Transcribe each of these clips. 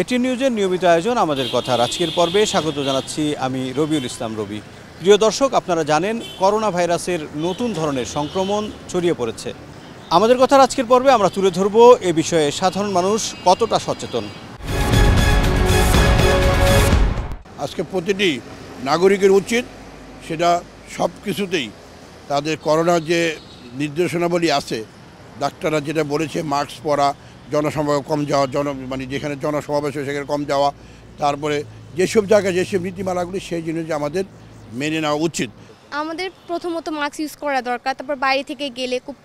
এটি নিউজের নিয়মিত আয়োজন আমাদের কথার আজকের পর্বে স্বাগত জানাচ্ছি আমি রবিউল ইসলাম রবি। প্রিয় দর্শক, আপনারা জানেন করোনা ভাইরাসের নতুন ধরনের সংক্রমণ ছড়িয়ে পড়েছে। আমাদের কথার আজকের পর্বে আমরা তুলে ধরব এ বিষয়ে সাধারণ মানুষ কতটা সচেতন। আজকে প্রতিটি নাগরিকের উচিত সেটা সব কিছুতেই তাদের করোনার যে নির্দেশনাবলী আছে, ডাক্তাররা যেটা বলেছে, মাস্ক পরা, জনসমাগম কম যাওয়া, যেখানে জনসমাবেশ সেখানে কম যাওয়া, তারপরে যেসব জায়গায় যেসব নীতিমালাগুলি সেই জিনিস আমাদের মেনে নেওয়া উচিত। আমাদের প্রথমত মাস্ক ইউজ করা দরকার, তারপর বাইরে থেকে গেলে খুব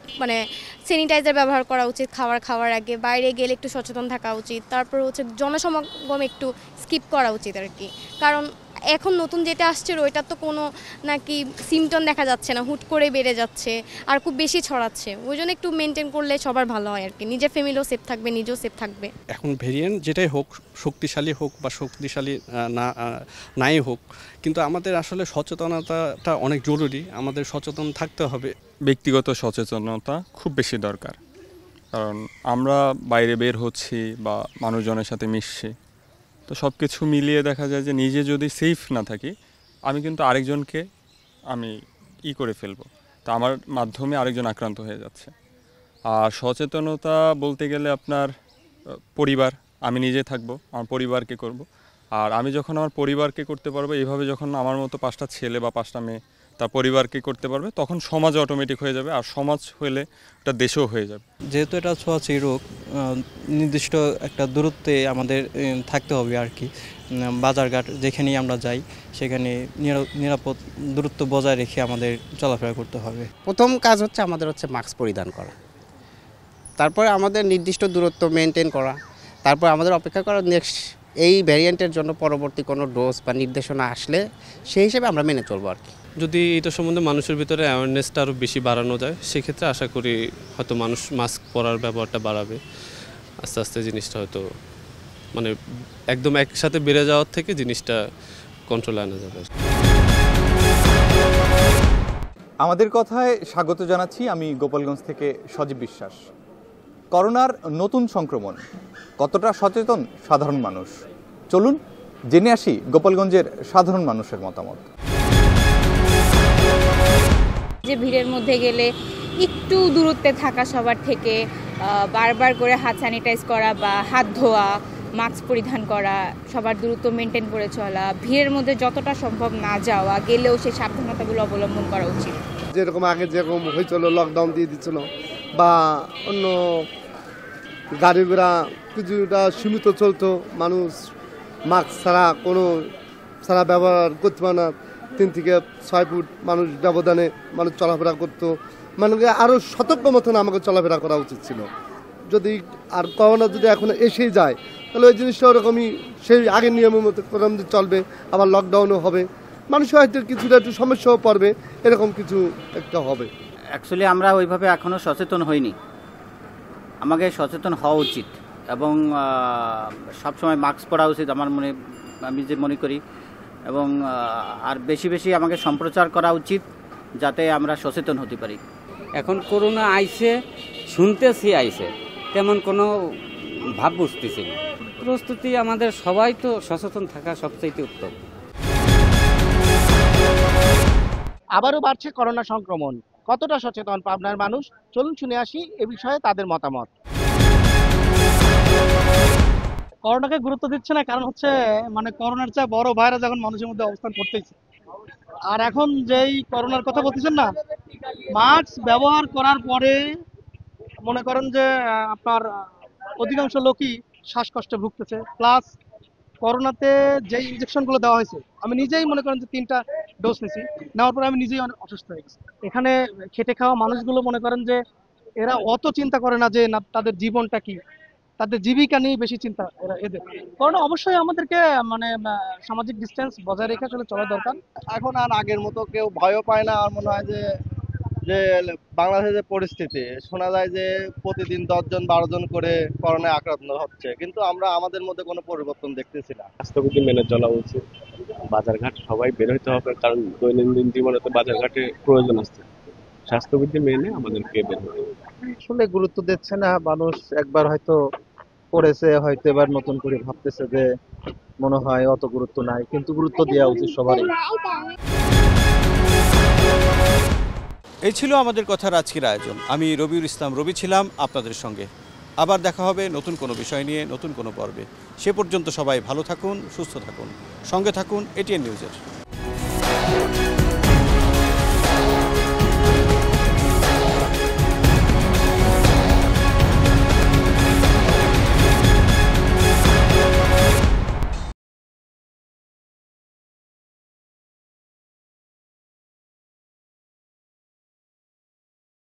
স্যানিটাইজার ব্যবহার করা উচিত, খাওয়ার আগে বাইরে গেলে একটু সচেতন থাকা উচিত। তারপর জনসমাগম একটু স্কিপ করা উচিত আর কি, কারণ এখন নতুন যেটা আসছে ওইটার তো কোনো নাকি সিমটম দেখা যাচ্ছে না, হুট করে বেড়ে যাচ্ছে আর খুব বেশি ছড়াচ্ছে। ওই জন্য একটু মেনটেন করলে সবার ভালো হয় আর কি, নিজের ফ্যামিলিও সেফ থাকবে, নিজেও সেফ থাকবে। এখন ভেরিয়েন্ট যেটাই হোক, শক্তিশালী হোক বা শক্তিশালী নাই হোক, কিন্তু আমাদের আসলে সচেতনতাটা অনেক জরুরি, আমাদের সচেতন থাকতে হবে। ব্যক্তিগত সচেতনতা খুব বেশি দরকার, কারণ আমরা বাইরে বের হচ্ছি বা মানুষজনের সাথে মিশছি, তো সব কিছু মিলিয়ে দেখা যায় যে নিজে যদি সেফ না থাকি, আমি কিন্তু আরেকজনকে করে ফেলবো, তা আমার মাধ্যমে আরেকজন আক্রান্ত হয়ে যাচ্ছে। আর সচেতনতা বলতে গেলে আপনার পরিবার, আমি নিজে থাকবো, আমার পরিবারকে করব। আর আমি যখন আমার পরিবারকে করতে পারবো, এইভাবে যখন আমার মতো 5টা ছেলে বা 5টা মেয়ে তার পরিবারকে করতে পারবে, তখন সমাজ অটোমেটিক হয়ে যাবে, আর সমাজ হলে একটা দেশও হয়ে যাবে। যেহেতু এটা ছোঁয়াচে রোগ, নির্দিষ্ট একটা দূরত্বে আমাদের থাকতে হবে আর কি। বাজারঘাট যেখানেই আমরা যাই সেখানে নিরাপদ দূরত্ব বজায় রেখে আমাদের চলাফেরা করতে হবে। প্রথম কাজ হচ্ছে আমাদের মাস্ক পরিধান করা, তারপরে আমাদের নির্দিষ্ট দূরত্ব মেনটেন করা, তারপর আমাদের অপেক্ষা করা নেক্সট এই ভ্যারিয়েন্টের জন্য পরবর্তী কোনো ডোজ বা নির্দেশনা আসলে সেই হিসেবে আমরা মেনে চলবো আর কি। যদি এটা সম্বন্ধে মানুষের ভিতরে অ্যাওয়ারনেসটা আরও বেশি বাড়ানো যায়, সেক্ষেত্রে আশা করি হয়তো মানুষ মাস্ক পরার ব্যবহারটা বাড়াবে। আস্তে আস্তে জিনিসটা হয়তো একদম একসাথে বেড়ে যাওয়ার থেকে জিনিসটা কন্ট্রোলে আনা যাবে। আমাদের কথায় স্বাগত জানাচ্ছি আমি গোপালগঞ্জ থেকে সজীব বিশ্বাস। করোনার নতুন সংক্রমণ, কতটা সচেতন সাধারণ মানুষ, চলুন জেনে আসি গোপালগঞ্জের সাধারণ মানুষের মতামত। যে ভিড়ের মধ্যে গেলে একটু দূরত্বে থাকা সবার থেকে, বারবার করে হাত স্যানিটাইজ করা বা হাত ধোয়া, মাস্ক পরিধান করা, সবার দূরত্ব মেনটেন করে চলা, ভিড়ের মধ্যে যতটা সম্ভব না যাওয়া, গেলেও সেই সাবধানতাগুলো অবলম্বন করা উচিত। যেরকম আগে যেরকম হয়েছিল, লকডাউন দিয়ে দিচ্ছিল বা অন্য গাড়ি ঘোড়া কিছুটা সীমিত চলতো, মানুষ মাস্ক ছাড়া ব্যবহার করতে পারে না, 3 থেকে 6 ফুট মানুষ ব্যবধানে মানুষ চলাফেরা করতো। মানুষকে আরও সতর্ক মতন আমাকে চলাফেরা করা উচিত ছিল। যদি আর করোনা যদি এখন এসেই যায়, তাহলে ওই জিনিসটা ওরকমই সেই আগের নিয়মের মতো চলবে, আবার লকডাউনও হবে, মানুষ হয়তো কিছুটা একটু সমস্যাও পড়বে, এরকম কিছু একটা হবে। অ্যাকচুয়ালি আমরা ওইভাবে এখনও সচেতন হইনি, আমাকে সচেতন হওয়া উচিত এবং সবসময় মাস্ক পরা উচিত আমি যে মনে করি, এবং আর বেশি বেশি আমাকে সম্প্রচার করা উচিত যাতে আমরা সচেতন হতে পারি। এখন করোনা আইছে, শুনতেছি আইছে, তেমন কোনো ভাব বুঝতেছি না। প্রস্তুতি আমাদের সবাই তো সচেতন থাকা সবচেয়ে উত্তম। আবারও বাড়ছে করোনা সংক্রমণ, কতটা সচেতন পাবনার মানুষ, চলুন শুনে আসি এ বিষয়ে তাদের মতামত। করোনাকে গুরুত্ব দিচ্ছে না, কারণ হচ্ছে করোনার চেয়ে বড় ভাইরাস এখন মানুষের মধ্যে অবস্থান করতেছে। আর এখন যেই করোনার কথা বলতেছেন না, মাস্ক ব্যবহার করার পরে মনে করেন যে আপনার অধিকাংশ লোকই শ্বাসকষ্টে ভুগতেছে, প্লাস করোনাতে যে ইনজেকশনগুলো দেওয়া হয়েছে, আমি নিজেই মনে করেন যে 3টা ডোজ নিয়েছি, নেওয়ার পরে আমি নিজেই অনেক অসুস্থ হয়ে গেছি। এখানে খেটে খাওয়া মানুষগুলো মনে করেন যে এরা অত চিন্তা করে না যে তাদের জীবনটা কি, তাদের জীবিকা নিয়ে বেশি চিন্তা এদের। করোনা অবশ্যই আমাদেরকে সামাজিক ডিস্টেন্স বজায় রেখে আসলে চলা দরকার। এখন আর আগের মতো কেউ ভয়ও পায় না। আর মনে হয় যে বাংলাদেশের যে পরিস্থিতি, শোনা যায় যে প্রতিদিন 10 জন 12 জন করে করোনায় আক্রান্ত হচ্ছে, কিন্তু আমরা আমাদের মধ্যে কোনো পরিবর্তন দেখতেছি না। স্বাস্থ্যবিধি মেনে চলা উচিত, বাজারঘাট সবাই বের হইতে হবে, কারণ দৈনন্দিন জীবনে তো বাজারঘাটে প্রয়োজন আছে। স্বাস্থ্যবিধি মেনে আমাদেরকে বের হতে হবে। আসলে গুরুত্ব দিচ্ছে না মানুষ, একবার হয়তো করেছে হয়তো এবার নতুন করে ভাবতেছে যে মনে হয় অত গুরুত্ব নাই, কিন্তু গুরুত্ব দেওয়া উচিত সবারই। এই ছিল আমাদের কথার আজকের আয়োজন। আমি রবিউল ইসলাম রবি ছিলাম আপনাদের সঙ্গে। আবার দেখা হবে নতুন কোনো বিষয় নিয়ে, নতুন কোনো পর্বে। সে পর্যন্ত সবাই ভালো থাকুন, সুস্থ থাকুন, সঙ্গে থাকুন এটিএন নিউজের।